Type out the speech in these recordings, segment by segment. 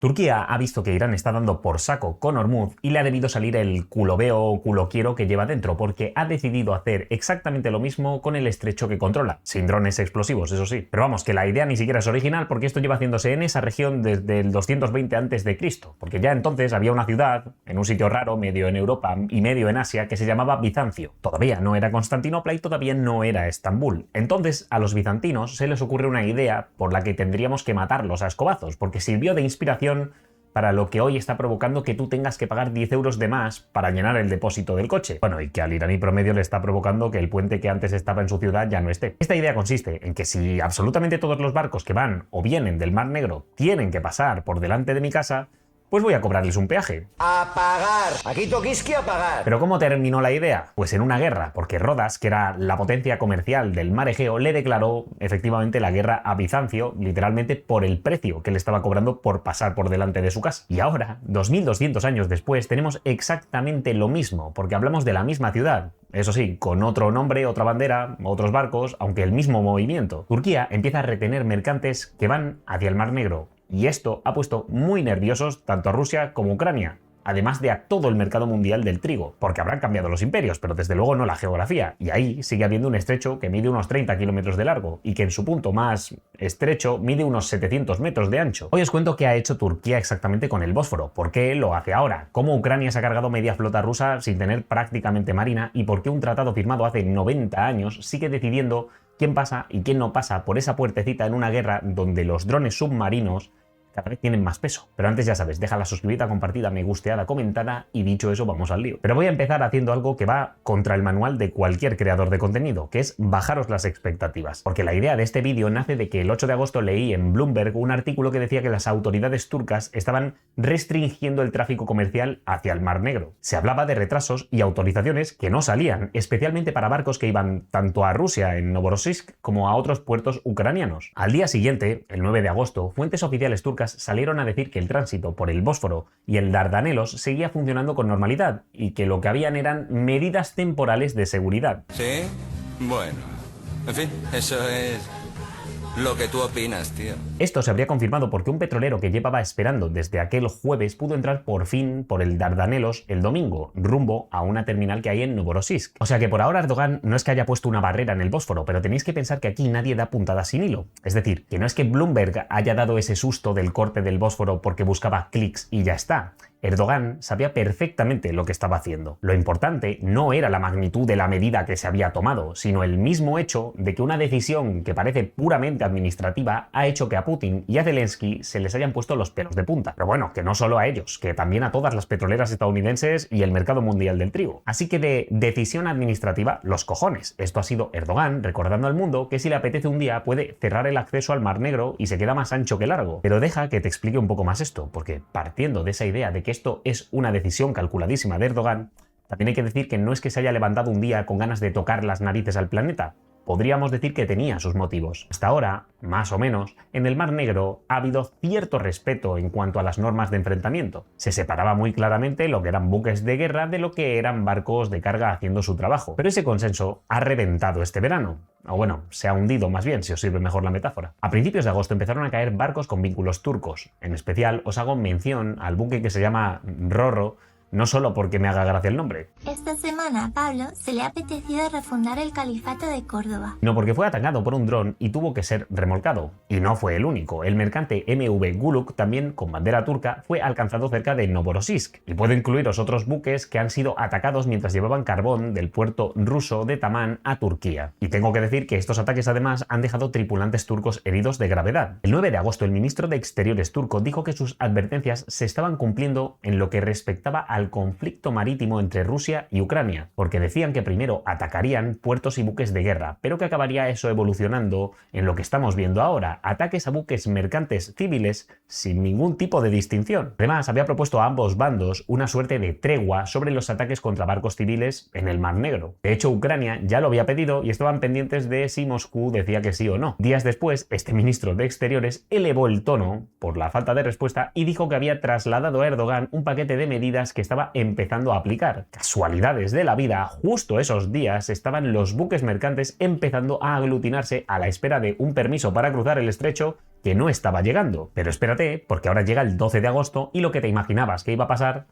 Turquía ha visto que Irán está dando por saco con Hormuz y le ha debido salir el culo veo o culo quiero que lleva dentro, porque ha decidido hacer exactamente lo mismo con el estrecho que controla, sin drones explosivos, eso sí. Pero vamos, que la idea ni siquiera es original, porque esto lleva haciéndose en esa región desde el 220 a.C., porque ya entonces había una ciudad, en un sitio raro, medio en Europa y medio en Asia, que se llamaba Bizancio. Todavía no era Constantinopla y todavía no era Estambul. Entonces a los bizantinos se les ocurre una idea por la que tendríamos que matarlos a escobazos, porque sirvió de inspiración para lo que hoy está provocando que tú tengas que pagar 10 euros de más para llenar el depósito del coche. Bueno, y que al iraní promedio le está provocando que el puente que antes estaba en su ciudad ya no esté. Esta idea consiste en que si absolutamente todos los barcos que van o vienen del Mar Negro tienen que pasar por delante de mi casa, pues voy a cobrarles un peaje. A pagar. Aquí toquisqui a pagar. ¿Pero cómo terminó la idea? Pues en una guerra, porque Rodas, que era la potencia comercial del mar Egeo, le declaró efectivamente la guerra a Bizancio, literalmente por el precio que le estaba cobrando por pasar por delante de su casa. Y ahora, 2200 años después, tenemos exactamente lo mismo, porque hablamos de la misma ciudad. Eso sí, con otro nombre, otra bandera, otros barcos, aunque el mismo movimiento. Turquía empieza a retener mercantes que van hacia el Mar Negro. Y esto ha puesto muy nerviosos tanto a Rusia como a Ucrania, además de a todo el mercado mundial del trigo, porque habrán cambiado los imperios, pero desde luego no la geografía, y ahí sigue habiendo un estrecho que mide unos 30 kilómetros de largo, y que en su punto más estrecho mide unos 700 metros de ancho. Hoy os cuento qué ha hecho Turquía exactamente con el Bósforo, por qué lo hace ahora, cómo Ucrania se ha cargado media flota rusa sin tener prácticamente marina, y por qué un tratado firmado hace 90 años sigue decidiendo quién pasa y quién no pasa por esa puertecita en una guerra donde los drones submarinos cada vez tienen más peso. Pero antes ya sabes, deja la suscribida, compartida, me gusteada, comentada y dicho eso vamos al lío. Pero voy a empezar haciendo algo que va contra el manual de cualquier creador de contenido, que es bajaros las expectativas. Porque la idea de este vídeo nace de que el 8 de agosto leí en Bloomberg un artículo que decía que las autoridades turcas estaban restringiendo el tráfico comercial hacia el Mar Negro. Se hablaba de retrasos y autorizaciones que no salían, especialmente para barcos que iban tanto a Rusia en Novorossiysk como a otros puertos ucranianos. Al día siguiente, el 9 de agosto, fuentes oficiales turcas salieron a decir que el tránsito por el Bósforo y el Dardanelos seguía funcionando con normalidad y que lo que habían eran medidas temporales de seguridad. ¿Sí? Bueno. En fin, eso es lo que tú opinas, tío. Esto se habría confirmado porque un petrolero que llevaba esperando desde aquel jueves pudo entrar por fin por el Dardanelos el domingo, rumbo a una terminal que hay en Novorossiysk. O sea que por ahora Erdogan no es que haya puesto una barrera en el Bósforo, pero tenéis que pensar que aquí nadie da puntadas sin hilo. Es decir, que no es que Bloomberg haya dado ese susto del corte del Bósforo porque buscaba clics y ya está. Erdogan sabía perfectamente lo que estaba haciendo. Lo importante no era la magnitud de la medida que se había tomado, sino el mismo hecho de que una decisión que parece puramente administrativa ha hecho que a Putin y a Zelensky se les hayan puesto los pelos de punta. Pero bueno, que no solo a ellos, que también a todas las petroleras estadounidenses y el mercado mundial del trigo. Así que de decisión administrativa, los cojones. Esto ha sido Erdogan recordando al mundo que si le apetece un día puede cerrar el acceso al Mar Negro y se queda más ancho que largo. Pero deja que te explique un poco más esto, porque partiendo de esa idea de que esto es una decisión calculadísima de Erdogan, también hay que decir que no es que se haya levantado un día con ganas de tocar las narices al planeta. Podríamos decir que tenía sus motivos. Hasta ahora, más o menos, en el Mar Negro ha habido cierto respeto en cuanto a las normas de enfrentamiento. Se separaba muy claramente lo que eran buques de guerra de lo que eran barcos de carga haciendo su trabajo. Pero ese consenso ha reventado este verano. O bueno, se ha hundido más bien, si os sirve mejor la metáfora. A principios de agosto empezaron a caer barcos con vínculos turcos. En especial os hago mención al buque que se llama Rorro, no solo porque me haga gracia el nombre. Esta semana a Pablo se le ha apetecido refundar el califato de Córdoba. No, porque fue atacado por un dron y tuvo que ser remolcado. Y no fue el único. El mercante MV Guluk, también con bandera turca, fue alcanzado cerca de Novorossiysk. Y puedo incluiros otros buques que han sido atacados mientras llevaban carbón del puerto ruso de Tamán a Turquía. Y tengo que decir que estos ataques además han dejado tripulantes turcos heridos de gravedad. El 9 de agosto el ministro de Exteriores turco dijo que sus advertencias se estaban cumpliendo en lo que respectaba al conflicto marítimo entre Rusia y Ucrania, porque decían que primero atacarían puertos y buques de guerra, pero que acabaría eso evolucionando en lo que estamos viendo ahora, ataques a buques mercantes civiles sin ningún tipo de distinción. Además, había propuesto a ambos bandos una suerte de tregua sobre los ataques contra barcos civiles en el Mar Negro. De hecho, Ucrania ya lo había pedido y estaban pendientes de si Moscú decía que sí o no. Días después, este ministro de Exteriores elevó el tono por la falta de respuesta y dijo que había trasladado a Erdogan un paquete de medidas que estaba empezando a aplicar. Casualidades de la vida, justo esos días estaban los buques mercantes empezando a aglutinarse a la espera de un permiso para cruzar el estrecho que no estaba llegando. Pero espérate, porque ahora llega el 12 de agosto y lo que te imaginabas que iba a pasar,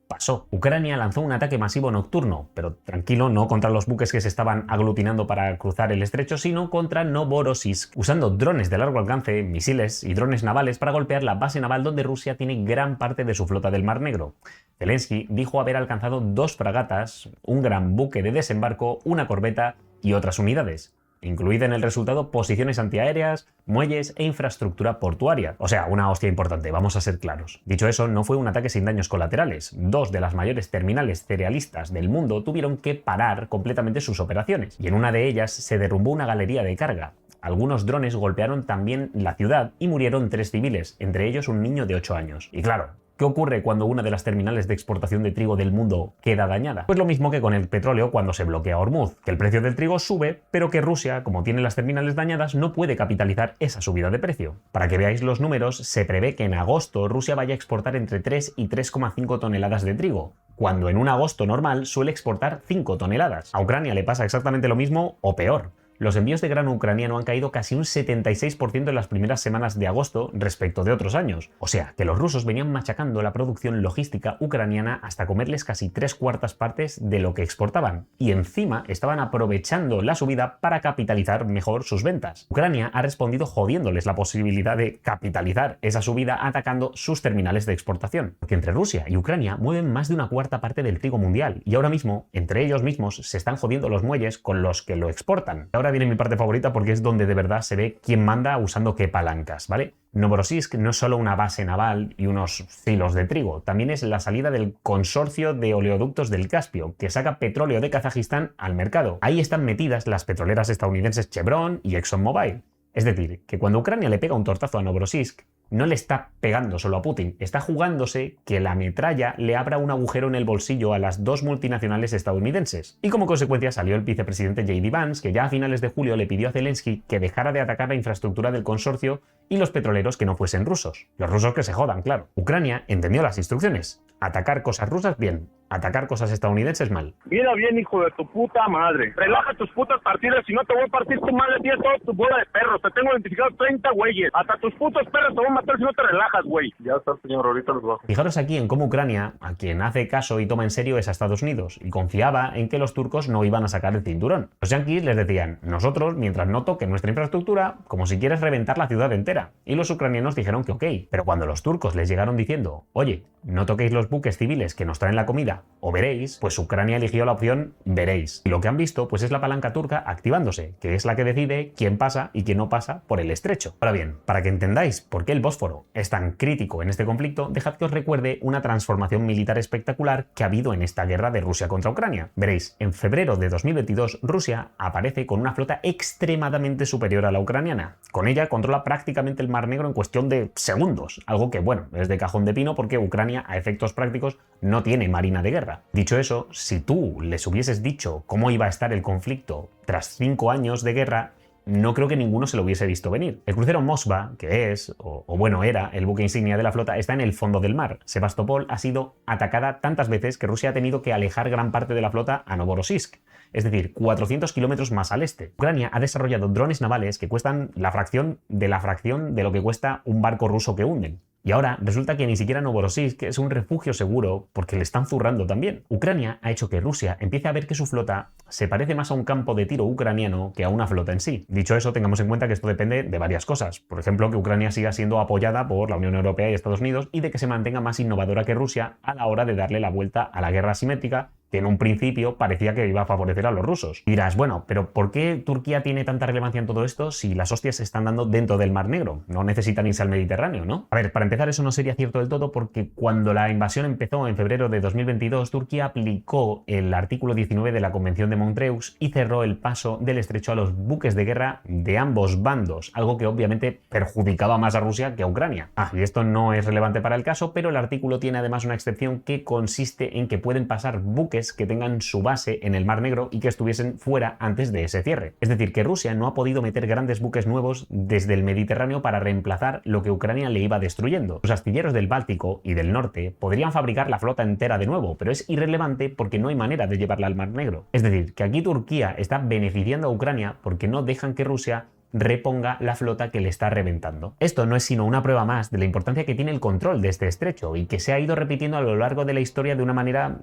pasó. Ucrania lanzó un ataque masivo nocturno, pero tranquilo, no contra los buques que se estaban aglutinando para cruzar el estrecho, sino contra Novorossiysk, usando drones de largo alcance, misiles y drones navales para golpear la base naval donde Rusia tiene gran parte de su flota del Mar Negro. Zelensky dijo haber alcanzado 2 fragatas, un gran buque de desembarco, una corbeta y otras unidades, incluida en el resultado posiciones antiaéreas, muelles e infraestructura portuaria. O sea, una hostia importante, vamos a ser claros. Dicho eso, no fue un ataque sin daños colaterales. 2 de las mayores terminales cerealistas del mundo tuvieron que parar completamente sus operaciones, y en una de ellas se derrumbó una galería de carga. Algunos drones golpearon también la ciudad y murieron 3 civiles, entre ellos un niño de 8 años. Y claro, ¿qué ocurre cuando una de las terminales de exportación de trigo del mundo queda dañada? Pues lo mismo que con el petróleo cuando se bloquea Hormuz, que el precio del trigo sube, pero que Rusia, como tiene las terminales dañadas, no puede capitalizar esa subida de precio. Para que veáis los números, se prevé que en agosto Rusia vaya a exportar entre 3 y 3,5 toneladas de trigo, cuando en un agosto normal suele exportar 5 toneladas. A Ucrania le pasa exactamente lo mismo o peor. Los envíos de grano ucraniano han caído casi un 76% en las primeras semanas de agosto respecto de otros años. O sea, que los rusos venían machacando la producción logística ucraniana hasta comerles casi 3/4 partes de lo que exportaban. Y encima estaban aprovechando la subida para capitalizar mejor sus ventas. Ucrania ha respondido jodiéndoles la posibilidad de capitalizar esa subida atacando sus terminales de exportación. Porque entre Rusia y Ucrania mueven más de 1/4 parte del trigo mundial. Y ahora mismo, entre ellos mismos, se están jodiendo los muelles con los que lo exportan. Ahora viene mi parte favorita porque es donde de verdad se ve quién manda usando qué palancas, ¿vale? Novorossiysk no es solo una base naval y unos silos de trigo, también es la salida del consorcio de oleoductos del Caspio, que saca petróleo de Kazajistán al mercado. Ahí están metidas las petroleras estadounidenses Chevron y ExxonMobil. Es decir, que cuando Ucrania le pega un tortazo a Novorossiysk, no le está pegando solo a Putin, está jugándose que la metralla le abra un agujero en el bolsillo a las 2 multinacionales estadounidenses. Y como consecuencia salió el vicepresidente J.D. Vance, que ya a finales de julio le pidió a Zelensky que dejara de atacar la infraestructura del consorcio y los petroleros que no fuesen rusos. Los rusos que se jodan, claro. Ucrania entendió las instrucciones. Atacar cosas rusas, bien. Atacar cosas estadounidenses, mal. Mira bien, hijo de tu puta madre. Relaja tus putas partidas, si no te voy a partir tu madre, tienes toda tu bola de perros. Te tengo identificados 30 güeyes. Hasta tus putos perros te voy a matar si no te relajas, güey. Ya está, señor, ahorita los bajo. Fijaros aquí en cómo Ucrania, a quien hace caso y toma en serio, es a Estados Unidos, y confiaba en que los turcos no iban a sacar el cinturón. Los yanquis les decían, nosotros, mientras no toquen nuestra infraestructura, como si quieres reventar la ciudad entera. Y los ucranianos dijeron que ok. Pero cuando los turcos les llegaron diciendo, oye, no toquéis los buques civiles que nos traen la comida, o veréis, pues Ucrania eligió la opción veréis. Y lo que han visto, pues es la palanca turca activándose, que es la que decide quién pasa y quién no pasa por el estrecho. Ahora bien, para que entendáis por qué el Bósforo es tan crítico en este conflicto, dejad que os recuerde una transformación militar espectacular que ha habido en esta guerra de Rusia contra Ucrania. Veréis, en febrero de 2022, Rusia aparece con una flota extremadamente superior a la ucraniana. Con ella controla prácticamente el Mar Negro en cuestión de segundos, algo que, bueno, es de cajón de pino porque Ucrania, a efectos prácticos, no tiene marina de guerra. Dicho eso, si tú les hubieses dicho cómo iba a estar el conflicto tras 5 años de guerra, no creo que ninguno se lo hubiese visto venir. El crucero Moskva, que es, o bueno era, el buque insignia de la flota, está en el fondo del mar. Sebastopol ha sido atacada tantas veces que Rusia ha tenido que alejar gran parte de la flota a Novorossiysk, es decir, 400 kilómetros más al este. Ucrania ha desarrollado drones navales que cuestan la fracción de lo que cuesta un barco ruso que hunden. Y ahora resulta que ni siquiera Novorossiysk es un refugio seguro porque le están zurrando también. Ucrania ha hecho que Rusia empiece a ver que su flota se parece más a un campo de tiro ucraniano que a una flota en sí. Dicho eso, tengamos en cuenta que esto depende de varias cosas. Por ejemplo, que Ucrania siga siendo apoyada por la Unión Europea y Estados Unidos y de que se mantenga más innovadora que Rusia a la hora de darle la vuelta a la guerra asimétrica, que en un principio parecía que iba a favorecer a los rusos. Y dirás, bueno, pero ¿por qué Turquía tiene tanta relevancia en todo esto si las hostias se están dando dentro del Mar Negro? No necesitan irse al Mediterráneo, ¿no? A ver, para empezar, eso no sería cierto del todo porque cuando la invasión empezó en febrero de 2022, Turquía aplicó el artículo 19 de la Convención de Montreux y cerró el paso del estrecho a los buques de guerra de ambos bandos, algo que obviamente perjudicaba más a Rusia que a Ucrania. Y esto no es relevante para el caso, pero el artículo tiene además una excepción que consiste en que pueden pasar buques buques que tengan su base en el Mar Negro y que estuviesen fuera antes de ese cierre. Es decir, que Rusia no ha podido meter grandes buques nuevos desde el Mediterráneo para reemplazar lo que Ucrania le iba destruyendo. Los astilleros del Báltico y del norte podrían fabricar la flota entera de nuevo, pero es irrelevante porque no hay manera de llevarla al Mar Negro. Es decir, que aquí Turquía está beneficiando a Ucrania porque no dejan que Rusia reponga la flota que le está reventando. Esto no es sino una prueba más de la importancia que tiene el control de este estrecho y que se ha ido repitiendo a lo largo de la historia de una manera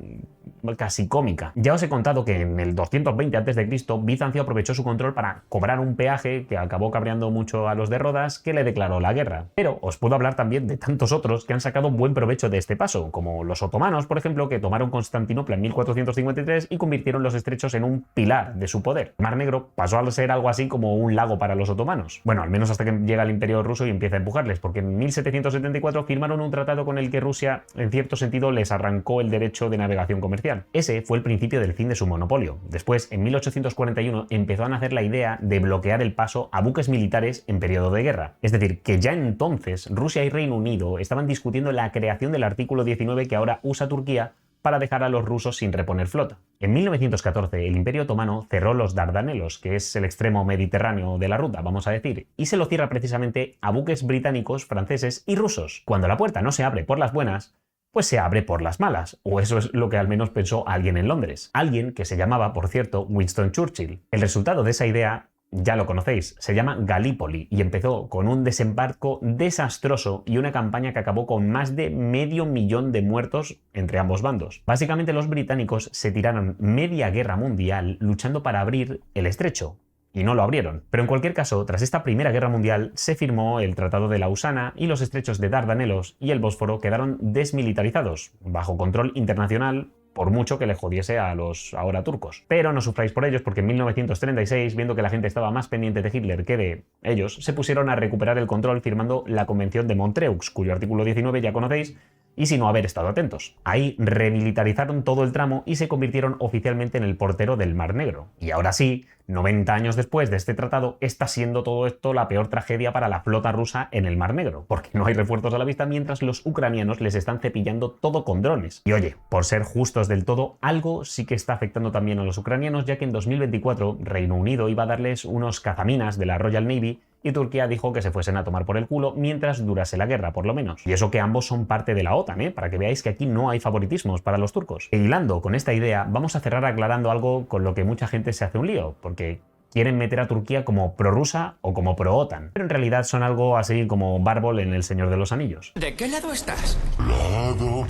casi cómica. Ya os he contado que en el 220 a.C. Bizancio aprovechó su control para cobrar un peaje que acabó cabreando mucho a los de Rodas, que le declaró la guerra. Pero os puedo hablar también de tantos otros que han sacado buen provecho de este paso, como los otomanos, por ejemplo, que tomaron Constantinopla en 1453 y convirtieron los estrechos en un pilar de su poder. El Mar Negro pasó a ser algo así como un lago para los otomanos. Bueno, al menos hasta que llega el Imperio ruso y empieza a empujarles, porque en 1774 firmaron un tratado con el que Rusia, en cierto sentido, les arrancó el derecho de navegación comercial. Ese fue el principio del fin de su monopolio. Después, en 1841, empezó a nacer la idea de bloquear el paso a buques militares en periodo de guerra. Es decir, que ya entonces Rusia y Reino Unido estaban discutiendo la creación del artículo 19 que ahora usa Turquía para dejar a los rusos sin reponer flota. En 1914, el Imperio Otomano cerró los Dardanelos, que es el extremo mediterráneo de la ruta, vamos a decir, y se lo cierra precisamente a buques británicos, franceses y rusos. Cuando la puerta no se abre por las buenas, pues se abre por las malas, o eso es lo que al menos pensó alguien en Londres. Alguien que se llamaba, por cierto, Winston Churchill. El resultado de esa idea ya lo conocéis, se llama Galípoli y empezó con un desembarco desastroso y una campaña que acabó con más de 500.000 de muertos entre ambos bandos. Básicamente los británicos se tiraron media guerra mundial luchando para abrir el estrecho. Y no lo abrieron. Pero en cualquier caso, tras esta Primera Guerra Mundial, se firmó el Tratado de Lausana y los estrechos de Dardanelos y el Bósforo quedaron desmilitarizados, bajo control internacional, por mucho que le jodiese a los ahora turcos. Pero no sufráis por ellos, porque en 1936, viendo que la gente estaba más pendiente de Hitler que de ellos, se pusieron a recuperar el control firmando la Convención de Montreux, cuyo artículo 19 ya conocéis, y sin no haber estado atentos. Ahí remilitarizaron todo el tramo y se convirtieron oficialmente en el portero del Mar Negro. Y ahora sí, 90 años después de este tratado, está siendo todo esto la peor tragedia para la flota rusa en el Mar Negro, porque no hay refuerzos a la vista mientras los ucranianos les están cepillando todo con drones. Y oye, por ser justos del todo, algo sí que está afectando también a los ucranianos, ya que en 2024 Reino Unido iba a darles unos cazaminas de la Royal Navy y Turquía dijo que se fuesen a tomar por el culo mientras durase la guerra, por lo menos. Y eso que ambos son parte de la OTAN, para que veáis que aquí no hay favoritismos para los turcos. E hilando con esta idea, vamos a cerrar aclarando algo con lo que mucha gente se hace un lío, porque quieren meter a Turquía como prorrusa o como pro-OTAN. Pero en realidad son algo así como Bárbol en El Señor de los Anillos. ¿De qué lado estás? Lado,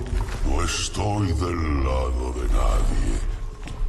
no estoy del lado de nadie,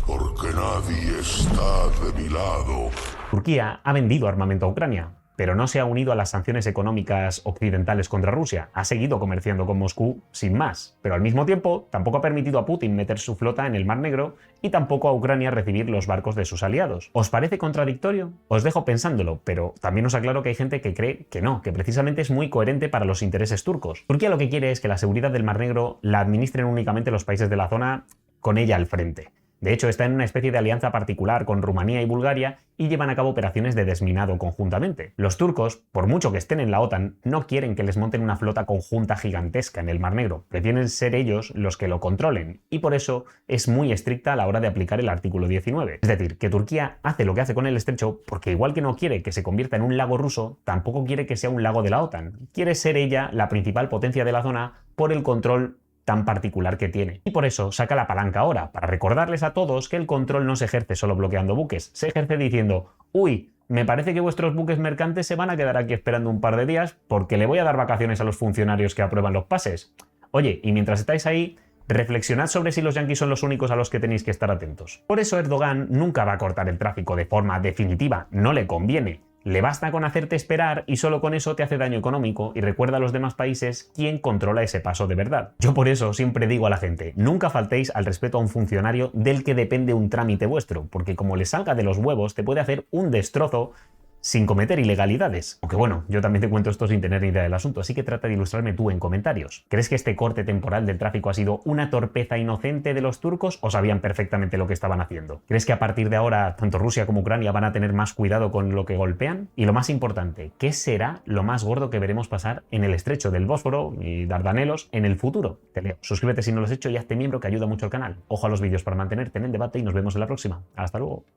porque nadie está de mi lado. Turquía ha vendido armamento a Ucrania, pero no se ha unido a las sanciones económicas occidentales contra Rusia. Ha seguido comerciando con Moscú sin más, pero al mismo tiempo tampoco ha permitido a Putin meter su flota en el Mar Negro y tampoco a Ucrania recibir los barcos de sus aliados. ¿Os parece contradictorio? Os dejo pensándolo, pero también os aclaro que hay gente que cree que no, que precisamente es muy coherente para los intereses turcos. Turquía lo que quiere es que la seguridad del Mar Negro la administren únicamente los países de la zona con ella al frente. De hecho, está en una especie de alianza particular con Rumanía y Bulgaria y llevan a cabo operaciones de desminado conjuntamente. Los turcos, por mucho que estén en la OTAN, no quieren que les monten una flota conjunta gigantesca en el Mar Negro. Prefieren ser ellos los que lo controlen y por eso es muy estricta a la hora de aplicar el artículo 19. Es decir, que Turquía hace lo que hace con el estrecho porque igual que no quiere que se convierta en un lago ruso, tampoco quiere que sea un lago de la OTAN. Quiere ser ella la principal potencia de la zona por el control tan particular que tiene. Y por eso saca la palanca ahora, para recordarles a todos que el control no se ejerce solo bloqueando buques, se ejerce diciendo, uy, me parece que vuestros buques mercantes se van a quedar aquí esperando un par de días porque le voy a dar vacaciones a los funcionarios que aprueban los pases. Oye, y mientras estáis ahí, reflexionad sobre si los yanquis son los únicos a los que tenéis que estar atentos. Por eso Erdogan nunca va a cortar el tráfico de forma definitiva, no le conviene. Le basta con hacerte esperar y solo con eso te hace daño económico y recuerda a los demás países quién controla ese paso de verdad. Yo por eso siempre digo a la gente, nunca faltéis al respeto a un funcionario del que depende un trámite vuestro, porque como le salga de los huevos te puede hacer un destrozo sin cometer ilegalidades. Aunque bueno, yo también te cuento esto sin tener ni idea del asunto, así que trata de ilustrarme tú en comentarios. ¿Crees que este corte temporal del tráfico ha sido una torpeza inocente de los turcos o sabían perfectamente lo que estaban haciendo? ¿Crees que a partir de ahora tanto Rusia como Ucrania van a tener más cuidado con lo que golpean? Y lo más importante, ¿qué será lo más gordo que veremos pasar en el estrecho del Bósforo y Dardanelos en el futuro? Te leo. Suscríbete si no lo has hecho y hazte miembro, que ayuda mucho al canal. Ojo a los vídeos para mantenerte en el debate y nos vemos en la próxima. Hasta luego.